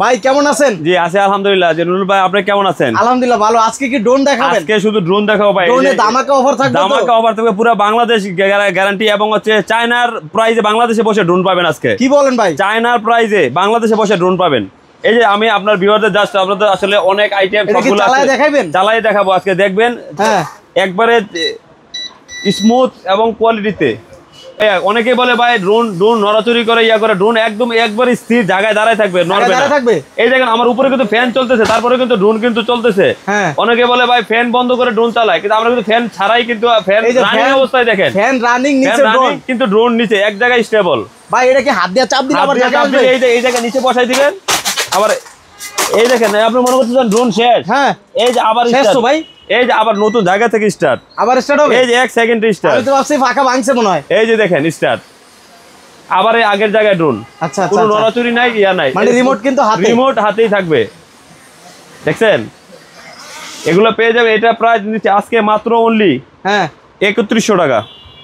ভাই কেমন আছেন? জি আছি আলহামদুলিল্লাহ। নুরুল ভাই আপনি কেমন আছেন? আলহামদুলিল্লাহ ভালো। আজকে কি ড্রোন দেখাবেন? আজকে শুধু ড্রোন দেখাবো ভাই। ড্রোনে ধামাকা অফার থাকবে তো? ধামাকা অফার থাকবে পুরো বাংলাদেশ গ্যারান্টি এবং হচ্ছে চায়নার প্রাইজে বাংলাদেশে বসে ড্রোন পাবেন আজকে। কি বলেন ভাই? চায়নার প্রাইজে বাংলাদেশে বসে ড্রোন পাবেন। এই যে আমি আপনার ভিউয়ারদের জাস্ট আপনাদের আসলে অনেক আইটেম সবগুলো চালায় দেখাবেন? চালায় দেখাবো আজকে দেখবেন। হ্যাঁ একবারে স্মুথ এবং কোয়ালিটিতে। অনেকে বলে ভাই ড্রোন নড়াচড়ি করে ইয়া করে, ড্রোন একদম একবার স্থির জায়গায় দাঁড়ায় থাকবে, নড়বে না। এই দেখেন আমার উপরে কিন্তু ফ্যান চলতেছে, তারপরে কিন্তু ড্রোন কিন্তু চলতেছে। অনেকে বলে ভাই ফ্যান বন্ধ করে ড্রোন চালায়, কিন্তু আমরা কিন্তু ফ্যান ছাড়াই কিন্তু ফ্যান রানিং অবস্থায় দেখেন, ফ্যান রানিং নিচে ড্রোন, কিন্তু ড্রোন নিচে এক জায়গায় স্টেবল। ভাই এটা কি হাত দিয়ে চাপ দিলে আবার জায়গা আসবে? এই জায়গায় নিচে বসাই দিবেন আবার। এই দেখেন আপনি মনে করতেছেন ড্রোন শেষ, হ্যাঁ এই যে আবার শেষ তো ভাই, এই যে আবার নতুন জায়গা থেকে স্টার্ট, আবার স্টার্ট হবে। এই যে 1 সেকেন্ডে স্টার্ট। আমি তো ভাবছি ফাঁকা ভাঙছে মনে হয়। এই যে দেখেন স্টার্ট, আবার এই আগের জায়গায় ড্রোন। আচ্ছা কোনো নড়াচড়ি নাই, ইয়া নাই, মানে রিমোট কিন্তু হাতে, রিমোট হাতেই থাকবে। দেখছেন এগুলো পেয়ে যাবে। এটা প্রাইস নিচ্ছে আজকে মাত্র অনলি হ্যাঁ 3100 টাকা।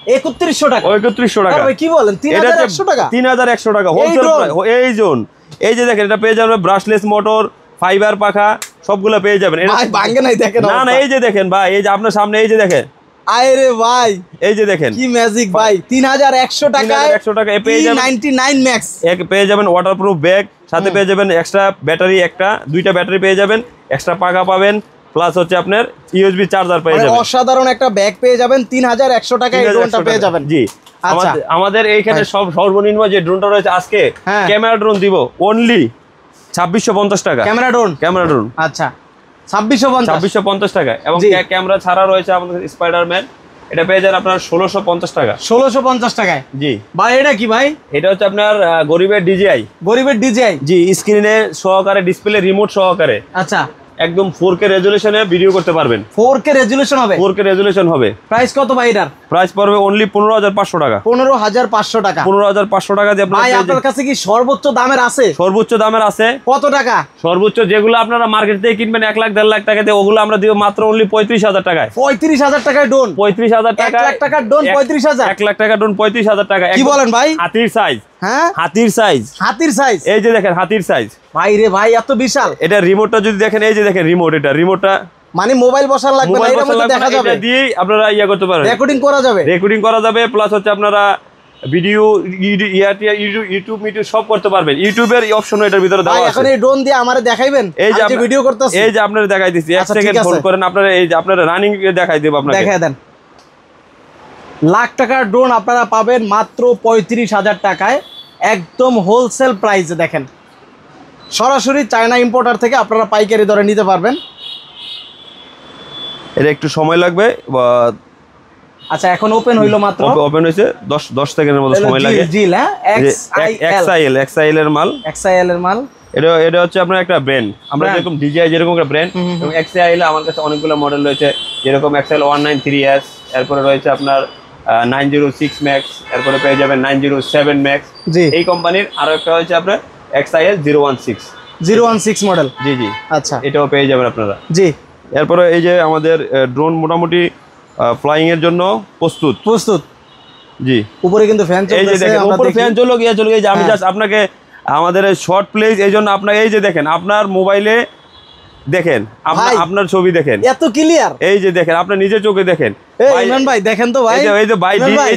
3100 টাকা? 3100 টাকা ভাই কি বলেন? 3100 টাকা? 3100 টাকা হোলসেল প্রাইস। এই জোন এই যে দেখেন এটা পেয়ে যাবে ব্রাশলেস মোটর, ফাইবার পাখা সবগুলো পেয়ে যাবেন। ভাই ভাঙে নাই দেখেন। না না এই যে দেখেন ভাই, এই যে আপনার সামনে এই যে দেখেন, আরে ভাই এই যে দেখেন কি ম্যাজিক ভাই। 3100 টাকায় 3100 টাকা পেয়ে যাবেন 99 ম্যাক্স পেয়ে যাবেন ওয়াটারপ্রুফ ব্যাগ, সাথে পেয়ে যাবেন এক্সট্রা ব্যাটারি, দুইটা ব্যাটারি পেয়ে যাবেন, এক্সট্রা পাখা পাবেন, প্লাস হচ্ছে আপনার ইউএসবি চার্জার পেয়ে যাবেন। অসাধারণ একটা ব্যাগ পেয়ে যাবেন 3100 টাকায়, এই ড্রোনটা পেয়ে যাবেন। জি আমাদের এইখানে সব সর্বনিম্ন যে ড্রোনটা রয়েছে আজকে ক্যামেরা ড্রোন দিব অনলি 2650 টাকা। ক্যামেরা ড্রোন আচ্ছা 2650 টাকা। এবং ক্যামেরা ছাড়া রয়েছে আমাদের স্পাইডারম্যান, এটা পেয়ে যান আপনার 1650 টাকা। 1650 টাকায়? জি ভাই এটা কি ভাই? এটা হচ্ছে আপনার গরিবের ডিজিআই। জি স্ক্রিনে সহকারে, ডিসপ্লে রিমোট সহকারে। আচ্ছা একদম 4K রেজুলেশনে ভিডিও করতে পারবেন। 4K রেজুলেশন হবে? 4K রেজুলেশন হবে। প্রাইস কত ভাই এটার? প্রাইস পড়বে অনলি 15500 টাকা। 15500 টাকা? 15500 টাকা দিয়ে ভাই আপনার কাছে কি সর্বোচ্চ দামের আছে? সর্বোচ্চ দামের আছে। কত টাকা? সর্বোচ্চ যেগুলো আপনারা মার্কেট থেকে কিনবেন 1 লাখ 1.5 লাখ টাকা দিয়ে, ওগুলো আমরা দিব মাত্র অনলি 35000 টাকায়। 35000 টাকায় ড্রোন? 35000 টাকা। 1 লাখ টাকার ড্রোন 35000? 1 লাখ টাকা ড্রোন 35000 টাকা। কি বলেন ভাই? হাতির সাইজ। হ্যাঁ হাতির সাইজ। হাতির সাইজ এই যে দেখেন, হাতির সাইজ। ভাই রে ভাই এত বিশাল। এটা রিমোটটা যদি দেখেন, এই যে দেখেন রিমোট, এটা রিমোটটা মানে মোবাইল বসার লাগবে না, এর মধ্যে দেখা যাবে, এটা দিয়ে আপনারা ইয়া করতে পারবেন, রেকর্ডিং করা যাবে, প্লাস হচ্ছে আপনারা ভিডিও ইউটিউব সব করতে পারবেন। ইউটিউবের এই অপশনও এটার ভিতরে দেওয়া আছে। এখন এই ড্রোন দিয়ে আমারে দেখাইবেন? এই যে ভিডিও করতেছি, এই যে আপনারা দেখাই দিছি, 1 সেকেন্ড হোল্ড করেন, আপনারা এই যে আপনারা রানিং দেখাই দেব, আপনাকে দেখাই দেন। লাখ টাকার ড্রোন আপনারা পাবেন মাত্র 35000 টাকায়, একদম হোলসেল প্রাইসে। দেখেন সরাসরি চায়না ইম্পোর্টার থেকে আপনারা পাইকারি দরে নিতে পারবেন। এটা একটু সময় লাগবে। আচ্ছা এখন ওপেন হইলো মাত্র, ওপেন হইছে 10 সেকেন্ডের মতো সময় লাগে। জিল হ্যাঁ এক্সআইএল এর মাল, এটা হচ্ছে আপনার একটা ব্র্যান্ড। আমরা যেরকম ডিজিআই যেরকম একটা ব্র্যান্ড, এবং এক্সআইএল আমার কাছে অনেকগুলো মডেল রয়েছে, যেরকম এক্সআইএল 193S, এরপরে রয়েছে আপনার 906 ম্যাক্স, এরপরে পেয়ে যাবেন 907 ম্যাক্স। এই কোম্পানির আরো একটা হচ্ছে আপনার এক্সআইএল 016 মডেল। জি জি আচ্ছা, এটাও পেয়ে যাবেন আপনারা। জি এরপরে এই যে আমাদের ড্রোন মোটামুটি ফ্লাইং এর জন্য প্রস্তুত। জি উপরে কিন্তু ফ্যান চলছে, এই যে দেখেন উপরে ফ্যান চলে গিয়ে এই যে আমি জাস্ট আপনাকে আমাদের শর্ট প্লেস, এই জন্য আপনাকে এই যে দেখেন আপনার মোবাইলে দেখেন, আপনার ছবি দেখেন এত ক্লিয়ার, এই যে দেখেন আপনার নিজের চোখে দেখেন। ইমরান ভাই দেখেন তো ভাই, এই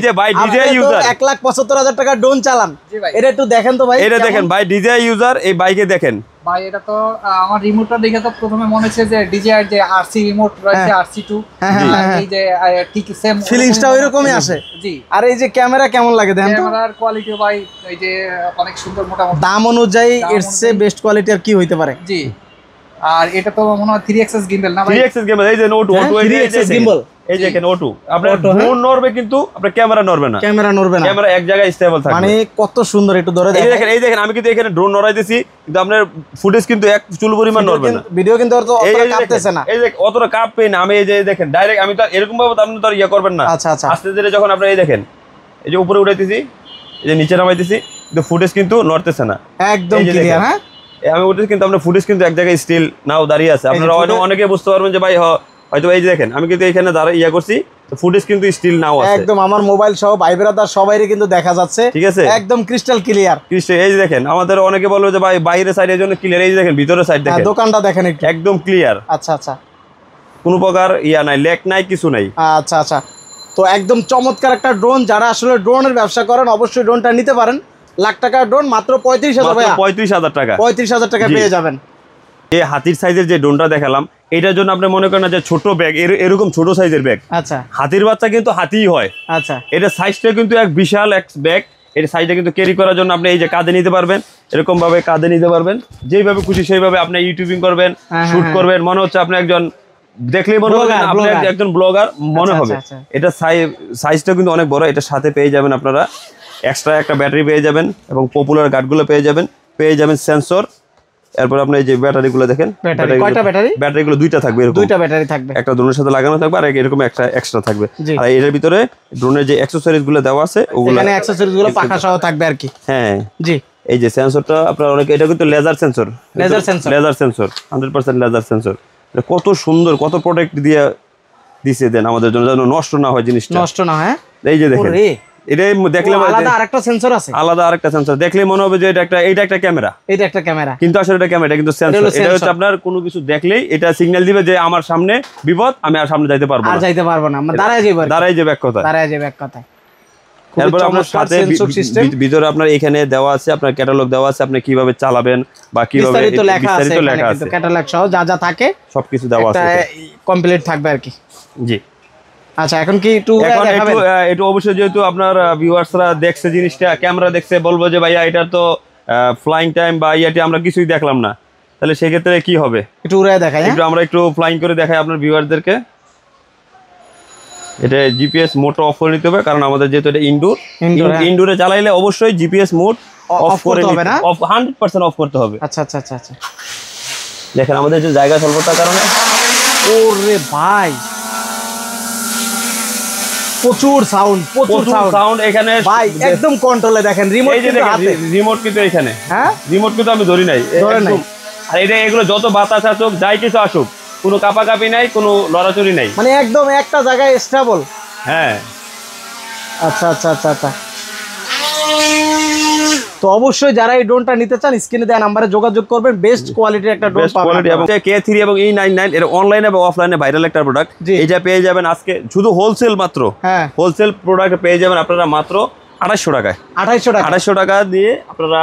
যে ভাই ডিজিআই ইউজার 1,75,000 টাকা ড্রোন চালান, এটা একটু দেখেন তো ভাই। এটা দেখেন ভাই ডিজিআই ইউজার, এই বাইকে দেখেন ভাই। এটা তো আমার রিমোটটা দেখে তো প্রথমে মনে হচ্ছে যে ডিজিআই যে আরসি রিমোট রয়েছে, RC2, এই যে ঠিক সেম ফিলিংসটা ওইরকমই আসে। জি আর এই যে ক্যামেরা কেমন লাগে দেখেন তো, ক্যামেরার কোয়ালিটি ভাই এই যে অনেক সুন্দর, মোটামুটি দাম অনুযায়ী এর চেয়ে বেস্ট কোয়ালিটি আর কি হইতে পারে। জি আর এটা তো মনে হয় 3xs গিম্বল না ভাই? 3xs গিম্বল, এই যে নোট 3xs গিম্বল, এই যে দেখেন O2, আপনার ড্রোন নড়বে কিন্তু আপনার ক্যামেরা নড়বে না, ক্যামেরা এক জায়গায় স্টেবল থাকবে। মানে কত সুন্দর, একটু ধরে দেখেন। এই দেখেন আমি কিন্তু এখানে ড্রোন নড়াইতেছি, কিন্তু আপনার ফুটেজ কিন্তু এক চুল পরিমাণ নড়বে না, ভিডিও কিন্তু অতটা কাঁপতেছে না, এই যে অতটা কাঁপবে না। আমি এই যে দেখেন ডাইরেক্ট, আমি তো এরকম ভাবে আপনি তো ইয়া করবেন না। আচ্ছা আচ্ছা আস্তে ধীরে যখন আপনি এই দেখেন, এই যে উপরে উঠাইতেছি, এই যে নিচে নামাইতেছি, কিন্তু ফুটেজ কিন্তু নড়তেছে না, একদম ক্লিয়ার। হ্যাঁ আমি উঠেছি কিন্তু আপনার ফুটেজ কিন্তু এক জায়গায় স্টিল নাও দাঁড়িয়ে আছে। আপনারা অনেকে বুঝতে পারবেন যে ভাই হয়তো এই যে দেখেন আমি কিন্তু এখানে দাঁড়া ইয়া করছি, ফুটেজ কিন্তু স্টিল নাও আছে একদম, আমার মোবাইল সহ ভাই ব্রাদার সবাইরে কিন্তু দেখা যাচ্ছে, ঠিক আছে, একদম ক্রিস্টাল ক্লিয়ার। এই যে দেখেন আমাদের অনেকে বলবে যে ভাই বাইরের সাইডের জন্য ক্লিয়ার, এই যে দেখেন ভিতরের সাইড দেখেন, দোকানটা দেখেন একটু, একদম ক্লিয়ার। আচ্ছা আচ্ছা, কোনো প্রকার ইয়া নাই, লেক নাই, কিছু নাই। আচ্ছা আচ্ছা, তো একদম চমৎকার একটা ড্রোন। যারা আসলে ড্রোনের ব্যবসা করেন অবশ্যই ড্রোনটা নিতে পারেন। লাখ টাকার ড্রোন মাত্র 35,000 ভাইয়া, 35,000 টাকা, 35,000 টাকা পেয়ে যাবেন। এই হাতির সাইজের যে ড্রোনটা দেখালাম, এটার জন্য আপনি মনে করেন না যে ছোট ব্যাগ, এরকম ছোট সাইজের ব্যাগ, আচ্ছা, হাতির বাচ্চা কিন্তু হাতিই হয়। আচ্ছা, এটা সাইজটা কিন্তু এক বিশাল এক ব্যাগ। এর সাইজটা কিন্তু ক্যারি করার জন্য আপনি এই যে কাঁধে নিতে পারবেন, এরকম ভাবে কাঁধে নিতে পারবেন, যেইভাবে খুশি সেইভাবে আপনি ইউটিউবিং করবেন, শুট করবেন, মনে হচ্ছে আপনি একজন, দেখলেই মনে হবে আপনি একজন ব্লগার মনে হবে। এটা সাইজটা কিন্তু অনেক বড়। এটার সাথে পেয়ে যাবেন আপনারা এক্সট্রা একটা ব্যাটারি পেয়ে যাবেন, এবং পপুলার গার্ডগুলো পেয়ে যাবেন সেন্সর। এরপর আপনি এই যে ব্যাটারিগুলো দেখেন, ব্যাটারিগুলো দুইটা থাকবে, দুইটা ব্যাটারি থাকবে, একটা ড্রোনের সাথে লাগানো থাকবে আর এরকম একটা এক্সট্রা থাকবে। আর এর ভিতরে ড্রোনের যে অ্যাকসেসরিজ গুলো দেওয়া আছে, ওগুলো এখানে অ্যাকসেসরিজ গুলো পাখা সহ থাকবে আর কি। হ্যাঁ জি, এই যে সেন্সরটা আপনারা অনেকে, এটা কিন্তু লেজার সেন্সর 100% লেজার সেন্সর। কত সুন্দর, কত প্রোটেক্ট দিয়ে দিছে দেন আমাদের জন্য, যেন নষ্ট না হয় জিনিসটা, নষ্ট না হয়। এই যে দেখেন, এটা দেখলে আলাদা আরেকটা সেন্সর আছে, আলাদা আরেকটা সেন্সর, দেখলে মনে হবে যে এটা একটা ক্যামেরা, এটা একটা ক্যামেরা, কিন্তু আসলে এটা ক্যামেরা, কিন্তু সেন্সর। এটা হচ্ছে আপনার কোনো কিছু দেখলেই এটা সিগন্যাল দিবে যে আমার সামনে বিপদ, আমি আর সামনে যাইতে পারবো না, আমরা দাঁড়ায় যাবে এক কথায়। এরপর আপনার সাথে ভিতরে আপনার এখানে দেওয়া আছে, আপনার ক্যাটালগ দেওয়া আছে, আপনি কিভাবে চালাবেন বা কিভাবে বিস্তারিত লেখা আছে, ক্যাটালগ সহ যা যা থাকে সবকিছু দেওয়া আছে, কমপ্লিট থাকবে আর কি। জি, আচ্ছা, এখন কি একটু অবশ্যই, যেহেতু আপনার ভিউয়ার্সরা দেখছে জিনিসটা, ক্যামেরা দেখছে, বলবো যে ভাইয়া এটা তো ফ্লাইং টাইম বা ইয়াটি আমরা কিছুই দেখলাম না, তাহলে সেক্ষেত্রে কি হবে, একটু উড়ায় দেখাই, আমরা একটু ফ্লাইং করে দেখাই আপনার ভিউয়ারদেরকে। এটা জিপিএস মোড অফ করে নিতে হবে, কারণ আমাদের যেহেতু এটা ইনডোরে চালাইলে অবশ্যই জিপিএস মোড অফ করে হবে না, 100% অফ করতে হবে। আচ্ছা আচ্ছা আচ্ছা আচ্ছা, দেখেন আমাদের যে জায়গা স্বল্পতার কারণে, ওরে ভাই প্রচুর সাউন্ড এখানে ভাই, একদম কন্ট্রোলে দেখেন, রিমোট কিন্তু এখানে, হ্যাঁ রিমোট কিন্তু আমি ধরি নাই, আর এটা এগুলো যত বাতাস আসুক, যাই কিছু আসুক, কোনো কাপাকাপি নাই, কোনো লড়াচড়ি নাই, মানে একদম একটা জায়গায় স্টেবল। হ্যাঁ, আচ্ছা আচ্ছা আচ্ছা আচ্ছা, তো অবশ্যই যারা এই ড্রোনটা নিতে চান স্ক্রিনে দেওয়া নম্বরে যোগাযোগ করবেন, বেস্ট কোয়ালিটির একটা ড্রোন পাবেন। এবং K3 এবং E99 এর অনলাইনে এবং অফলাইনে ভাইরাল একটা প্রোডাক্ট, এটা পেয়ে যাবেন আজকে শুধু হোলসেল, মাত্র হোলসেল প্রোডাক্ট পেয়ে যাবেন আপনারা মাত্র 2800 টাকায়। 2800 টাকা দিয়ে আপনারা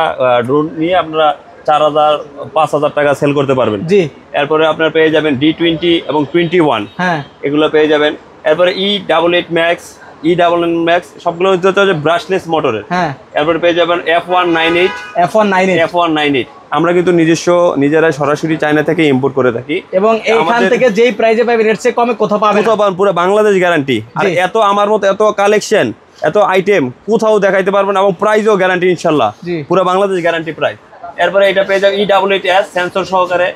ড্রোন নিয়ে আপনারা 4000 5000 টাকা সেল করতে পারবেন। জি, এরপরে আপনারা পেয়ে যাবেন D20 এবং 21, হ্যাঁ এগুলো পেয়ে যাবেন। এরপরে E88 Max, E99 Max সবগুলো হচ্ছে ব্রাশলেস মোটরের, হ্যাঁ এরপরে পেয়ে যাবেন F198। আমরা কিন্তু নিজেরাই সরাসরি চায়না থেকে ইম্পোর্ট করে থাকি, এবং এইখান থেকে যেই প্রাইসে পাবেন এর চেয়ে কমে কোথাও পাবেন, পুরো বাংলাদেশ গ্যারান্টি। আর এত আমার মতো এত কালেকশন, এত আইটেম কোথাও দেখাইতে পারবেন, এবং প্রাইসও গ্যারান্টি ইনশাআল্লাহ, পুরো বাংলাদেশ গ্যারান্টি প্রাইস। এরপরে এটা পেয়ে যাবেন E88S সেন্সর সহকারে,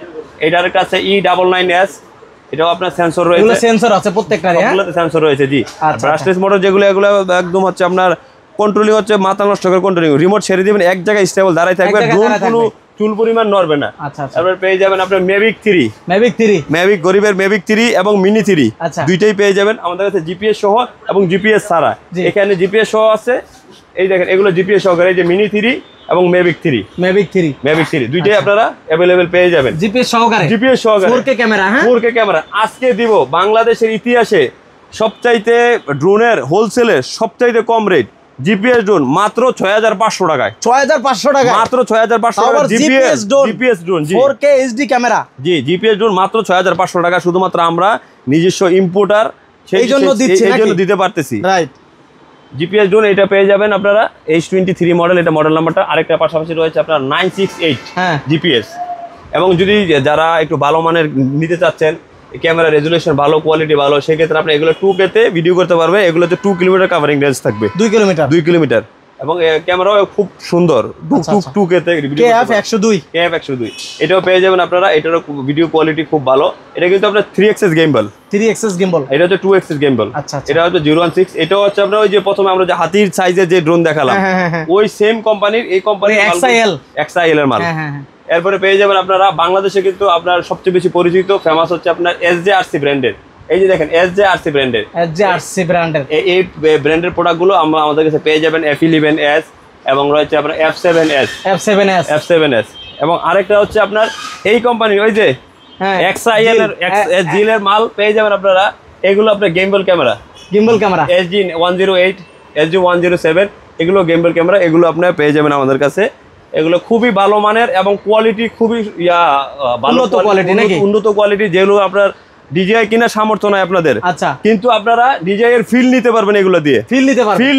এটার কাছে E99S, এটাও আপনার সেন্সর রয়েছে, সেন্সর আছে প্রত্যেকটারই, সবগুলোতে সেন্সর রয়েছে। জি, ব্রাশলেস মোটর যেগুলো, এগুলো একদম হচ্ছে আপনার কন্ট্রোলিং হচ্ছে মাথা নষ্ট করে কন্ট্রোলিং, রিমোট ছেড়ে দিবেন এক জায়গায় স্টেবল দাঁড়ায় থাকবে, ড্রোন কোনো চুল পরিমাণ নড়বে না। তারপরে পেয়ে যাবেন আপনার ম্যাভিক গরিবের ম্যাভিক 3 এবং মিনি 3 দুইটাই পেয়ে যাবেন আমাদের কাছে, জিপিএস সহ এবং জিপিএস ছাড়া। এখানে জিপিএস সহ আছে, এই দেখেন এগুলো জিপিএস সহকারে, এই যে মিনি 3 এবং ম্যাভিক 3 দুইটাই আপনারা अवेलेबल পেয়ে যাবেন, জিপিএস সহকারে 4K ক্যামেরা। হ্যাঁ 4K ক্যামেরা আজকে দিব বাংলাদেশের ইতিহাসে সবচাইতে ড্রোনের হোলসেলের সবচাইতে কম রেট জিপিএস ড্রোন মাত্র 6500 টাকায়, 6500 টাকা, মাত্র 6500 টাকা জিপিএস ড্রোন, 4K HD ক্যামেরা। জি, জিপিএস ড্রোন মাত্র 6500 টাকা, শুধুমাত্র আমরা নিজস্ব ইম্পোর্টার, সেই জন্য দিতে পারতেছি। রাইট, জিপিএস ড্রোন এটা পেয়ে যাবেন আপনারা H23 মডেল, এটা মডেল নাম্বারটা। আরেকটা পাশাপাশি রয়েছে আপনার 968 জিপিএস। এবং যদি যারা একটু ভালো মানের নিতে চাচ্ছেন, ক্যামেরা রেজুলেশন ভালো, কোয়ালিটি ভালো, সেক্ষেত্রে আপনি এগুলো 2K তে ভিডিও করতে পারবে। এগুলোতে 2 কিলোমিটার কাভারিং রেঞ্জ থাকবে, 2 কিলোমিটার, এবং ক্যামেরাও খুব সুন্দর, 2K তে KF102 এটাও পেয়ে যাবেন আপনারা। এটারও ভিডিও কোয়ালিটি খুব ভালো। এটা কিন্তু আপনার 3 এক্সেস গিম্বল, এটা হচ্ছে 2 এক্সেস গিম্বল। এটা হচ্ছে 016, এটাও হচ্ছে আপনার ওই যে প্রথমে আমরা যে হাতির সাইজের যে ড্রোন দেখালাম, ওই সেম কোম্পানির, এই কোম্পানির XIL এর মাল। এরপরে পেয়ে যাবেন আপনারা বাংলাদেশে কিন্তু আপনার সবচেয়ে বেশি পরিচিত ফেমাস হচ্ছে আপনার SJRC ব্র্যান্ডের এই যে দেখেন SJRC ব্র্যান্ডের, SJRC ব্র্যান্ডের এই ব্র্যান্ডের প্রোডাক্টগুলো আমরা আমাদের কাছে পেয়ে যাবেন F11s এবং রয়েছে আপনার F7s এবং আরেকটা হচ্ছে আপনার এই কোম্পানি ওই যে XIL এর জিল এর মাল পেয়ে যাবেন আপনারা। এগুলো আপনার গিম্বল ক্যামেরা SG108 SG107 এগুলো গিম্বল ক্যামেরা, এগুলো আপনারা পেয়ে যাবেন আমাদের কাছে। এগুলো খুবই ভালো মানের এবং কোয়ালিটি খুবই উন্নত কোয়ালিটি, যেগুলো আপনার DJI কিনা সামর্থ্য নাই আপনাদের, আচ্ছা, কিন্তু আপনারা DJI এর ফিল নিতে পারবেন, এগুলো দিয়ে ফিল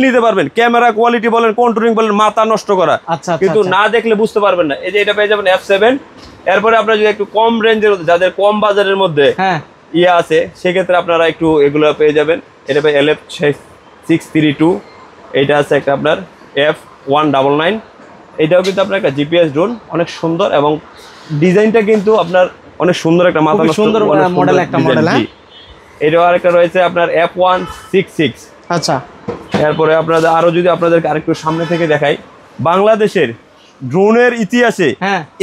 নিতে পারবেন। ক্যামেরা কোয়ালিটি বলেন, কন্ট্রোলিং বলেন, মাথা নষ্ট করা, কিন্তু না দেখলে বুঝতে পারবেন না। এই যে এটা পেয়ে যাবেন F7। এরপরে আপনারা যদি একটু কম রেঞ্জের মধ্যে, যাদের কম বাজারের মধ্যে আছে, সেক্ষেত্রে আপনারা একটু এগুলো পেয়ে যাবেন। এটা পেয়ে LF632, এটা আছে একটা আপনার F199, এটাও কিন্তু আপনার একটা GPS ড্রোন, অনেক সুন্দর এবং ডিজাইনটা কিন্তু আপনার অনেক সুন্দর, একটা মাথা সুন্দর মডেল, একটা মডেল। এটাও আরেকটা রয়েছে আপনার F166। আচ্ছা, এরপরে আপনাদের আরো যদি আপনাদেরকে আরেকটু সামনে থেকে দেখাই, বাংলাদেশের ড্রোনের ইতিহাসে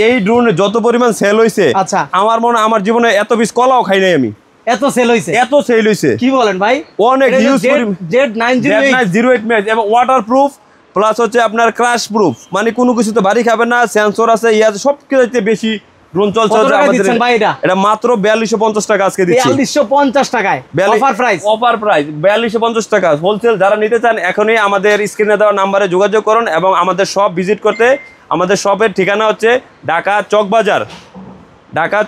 এই ড্রোন যত পরিমাণ সেল হয়েছে, আচ্ছা, আমার মনে হয় আমার জীবনে এত পিস কলাও খাই নাই আমি, এত সেল হয়েছে। কি বলেন ভাই? অনেক হিউজ Z908 ম্যাক্স এবং ওয়াটারপ্রুফ প্লাস হচ্ছে আপনার ক্র্যাশ প্রুফ, মানে কোনো কিছুতে ভারী খাবে না, সেন্সর আছে, সব কিছুতে বেশি ড্রোন চলছে। এটা মাত্র 4250 টাকা আজকে দিচ্ছি। 4250 টাকায় অফার প্রাইস 4250 টাকা হোলসেল। যারা নিতে চান এখনই আমাদের স্ক্রিনে দেওয়া নাম্বারে যোগাযোগ করুন এবং আমাদের শপ ভিজিট করতে। আমাদের শপের ঠিকানা হচ্ছে ঢাকা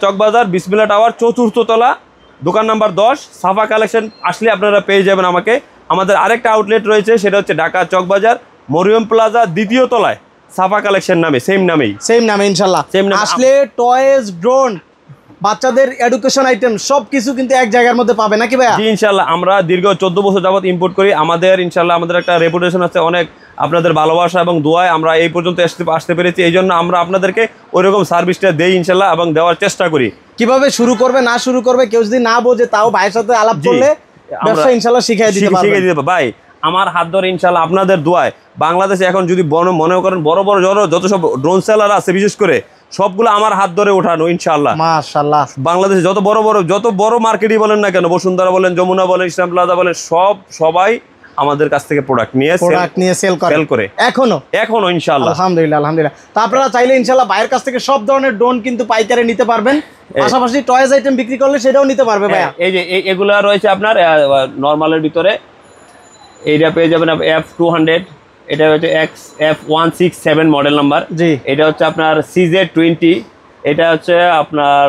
চকবাজার বিসমিল্লাহ টাওয়ার 4th তলা, দোকান নাম্বার 10, সাফা কালেকশন আসলে আপনারা পেয়ে যাবেন আমাকে। আমাদের আরেকটা আউটলেট রয়েছে, সেটা হচ্ছে ঢাকা চকবাজার মরিয়ম প্লাজা 2য় তলায়, সাফা কালেকশন নামে, সেম নামে ইনশাআল্লাহ। আসলে টয়েস, ড্রোন, বাচ্চাদের এডুকেশন আইটেম সবকিছু কিন্তু এক জায়গার মধ্যে পাবে নাকি ভাইয়া? জি ইনশাআল্লাহ। আমরা দীর্ঘ 14 বছর যাবত ইম্পোর্ট করি। আমাদের ইনশাআল্লাহ আমাদের একটা রেপুটেশন আছে, অনেক আপনাদের ভালোবাসা এবং দোয়ায় আমরা এই পর্যন্ত আসতে পেরেছি। এই জন্য আমরা আপনাদেরকে ওইরকম সার্ভিসটা দেই ইনশাআল্লাহ এবং দেওয়ার চেষ্টা করি। কিভাবে শুরু করবে না শুরু করবে কেউ যদি না বোঝে, তাও ভাইয়ের সাথে আলাপ করলে ব্যবসা ইনশাআল্লাহ শিখিয়ে দিতে ভাই। আমার হাত ধরে ইনশাআল্লাহ আপনাদের দোয়ায় বাংলাদেশে এখন যদি মনে করেন বড় যত সব ড্রোন সেলার আছে, বিশেষ করে সবগুলো আমার হাত ধরে ওঠানো ইনশাআল্লাহ। মাশাআল্লাহ। বাংলাদেশে যত বড় মার্কেটই বলেন না কেন, বসুন্ধরা বলেন, যমুনা বলেন, ইসলাম প্লাজা বলেন, সবাই আমাদের কাছ থেকে প্রোডাক্ট নিয়ে সেল করে এখনো ইনশাআল্লাহ। আলহামদুলিল্লাহ। তা আপনারা চাইলে ইনশাআল্লাহ ভাইয়ের কাছ থেকে সব ধরনের ড্রোন কিন্তু পাইকারি নিতে পারবেন, পাশাপাশি টয়েস আইটেম বিক্রি করলে সেটাও নিতে পারবে ভাইয়া। এই যে এগুলা রয়েছে আপনার নরমালের ভিতরে, এইটা পেয়ে যাবেন F200, এটা হচ্ছে F167 মডেল নাম্বার। এটা হচ্ছে আপনার CZ20, এটা হচ্ছে আপনার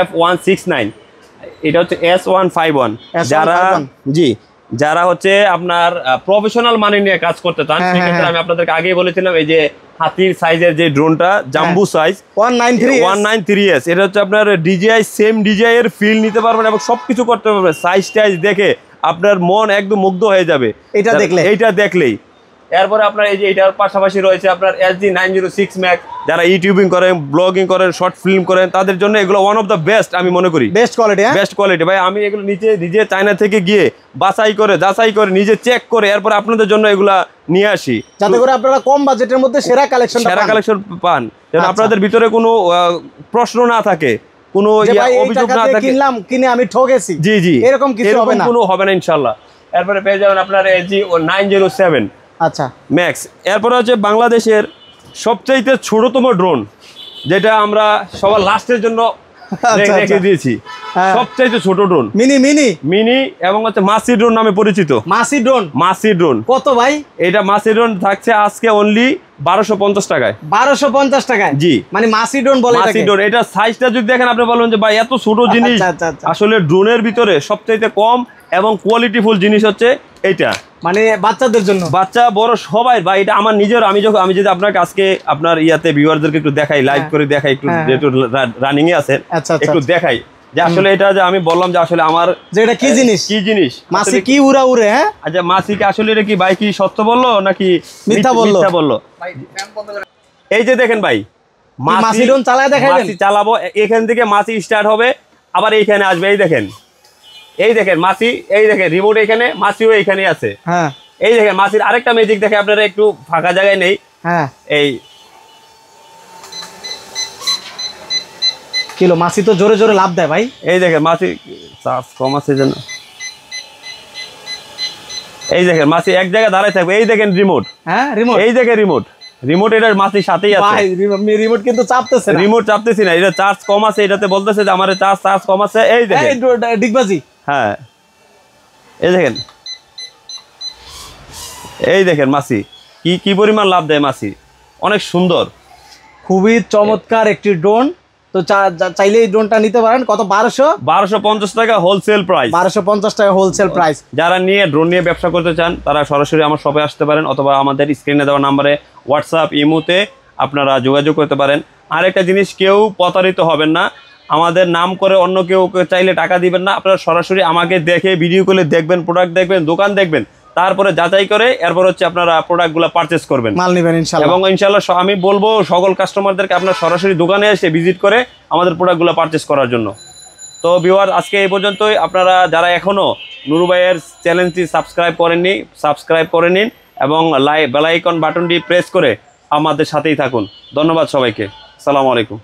F169, এটা হচ্ছে S151। যারা হচ্ছে আপনার প্রফেশনাল মানে নিয়ে কাজ করতে চান, সেক্ষেত্রে আমি আপনাদেরকে আগেই বলেছিলাম এই যে হাতির সাইজের যে ড্রোনটা, জাম্বু সাইজ 193S, এটা হচ্ছে আপনার সেম DJI এর ফিল নিতে পারবেন এবং সবকিছু করতে পারবেন। সাইজ দেখে আপনার মন একদম মুগ্ধ হয়ে যাবে এইটা দেখলেই। এরপরে আপনার এই যে এটার পাশাপাশি রয়েছে আপনার SG906 ম্যাক্স। যারা ইউটিউবিং করেন, ব্লগিং করেন, শর্ট ফিল্ম করেন, তাদের জন্য এগুলো ওয়ান অফ দ্য বেস্ট আমি মনে করি। বেস্ট কোয়ালিটি ভাই। আমি এগুলো নিজে চায়না থেকে গিয়ে যাচাই করে নিজে চেক করে এরপরে আপনাদের জন্য এগুলা নিয়ে আসি, যাতে করে আপনারা কম বাজেটের মধ্যে সেরা কালেকশন পান, যেন আপনাদের ভিতরে কোনো প্রশ্ন না থাকে, কোনো অভিযোগ না থাকে কিনে আমি ঠকেছি, জি এরকম কিছু হবে না ইনশাআল্লাহ। এরপরে পেয়ে যাবেন আপনার SG907 আচ্ছা ম্যাক্স। এরপরে হচ্ছে বাংলাদেশের সবচাইতে ছোটতম ড্রোন, যেটা আমরা সবার লাস্টের জন্য রেখে দিয়েছি, সবচাইতে ছোট ড্রোন, মিনি এবং হচ্ছে মাসি ড্রোন নামে পরিচিত। মাসি ড্রোন কত ভাই? এটা মাসি ড্রোন থাকছে আজকে অনলি 1250 টাকায়। 1250 টাকায়? জি, মানে মাসি ড্রোন বলে। মাসি ড্রোন, এটা সাইজটা যদি দেখেন আপনি বলবেন যে ভাই এত ছোট জিনিস। আসলে ড্রোনের ভিতরে সবচাইতে কম এবং কোয়ালিটিফুল জিনিস হচ্ছে এইটা, মানে বাচ্চাদের জন্য, বাচ্চা বড় সবাই ভাই। এটা আমার নিজের, আমি যদি আপনাকে আজকে আপনার ইয়াতে ভিউয়ারদেরকে একটু দেখাই, লাইভ করে দেখাই, একটু যেহেতু রানিং এ আছেন, একটু দেখাই যে আসলে এটা যে আমি বললাম যে আসলে আমার যে এটা কি জিনিস মাসি কি উড়ে। হ্যাঁ, আচ্ছা মাসি কি আসলে এটা কি ভাই কি সত্য বললো নাকি মিথ্যা বললো? এই যে দেখেন ভাই, মাসি ড্রোন চালায় দেখাবেন, মাসি চালাবো, এখান থেকে মাসি স্টার্ট হবে, আবার এইখানে আসবে। এই দেখেন মাসি, এই দেখেন রিমোট এখানে, মাসিও এখানে আছে। হ্যাঁ, এই দেখেন মাসির আরেকটা ম্যাজিক দেখে আপনারা, একটু ফাঁকা জায়গায় নেই। হ্যাঁ, এই কিলো। মাছি তো জোরে জোরে লাভ দেয় ভাই। এই দেখেন মাছি চার্জ কম আছে জন্য, এই দেখেন মাছি এক জায়গায় দাঁড়ায় থাকবে। এই দেখেন রিমোট, হ্যাঁ রিমোট, এই দেখেন রিমোট, রিমোট এটার মাছির সাথেই আছে ভাই। রিমোট কিন্তু চাপতেছে না, রিমোট চাপতেছি না, এটা চার্জ কম আছে, এটাতে বলতেছে যে আমার চার্জ কম আছে। এই দেখেন ডিগবাজি, হ্যাঁ এই দেখেন, এই দেখেন মাছি কি পরিমাণ লাভ দেয় মাছি, অনেক সুন্দর, খুবই চমৎকার একটি ড্রোন। তো চাইলে এই ড্রোনটা নিতে পারেন। কত? 1250 টাকা হোলসেল প্রাইস, 1250 টাকা হোলসেল প্রাইস। যারা নিয়ে ড্রোন নিয়ে ব্যবসা করতে চান তারা সরাসরি আমার শপে আসতে পারেন, অথবা আমাদের স্ক্রিনে দেওয়া নাম্বারে হোয়াটসঅ্যাপ ইমোতে আপনারা যোগাযোগ করতে পারেন। আরেকটা জিনিস, কেউ প্রতারিত হবেন না, আমাদের নাম করে অন্য কেউ চাইলে টাকা দিবেন না। আপনারা সরাসরি আমাকে দেখে ভিডিও কলে দেখবেন, প্রোডাক্ট দেখবেন, দোকান দেখবেন, তারপরে যাচাই করে এরপর হচ্ছে আপনারা প্রোডাক্টগুলো পারচেস করবেন, মাল নেবেন ইনশাআল্লাহ। এবং ইনশাআল্লাহ আমি বলবো সকল কাস্টমারদেরকে আপনারা সরাসরি দোকানে এসে ভিজিট করে আমাদের প্রোডাক্টগুলো পারচেস করার জন্য। তো ভিউয়ার, আজকে এই পর্যন্তই। আপনারা যারা এখনও নুরু ভাইয়ের চ্যানেলটি সাবস্ক্রাইব করেননি, সাবস্ক্রাইব করে নিন এবং বেল আইকন বাটনটি প্রেস করে আমাদের সাথেই থাকুন। ধন্যবাদ সবাইকে, আসসালামু আলাইকুম।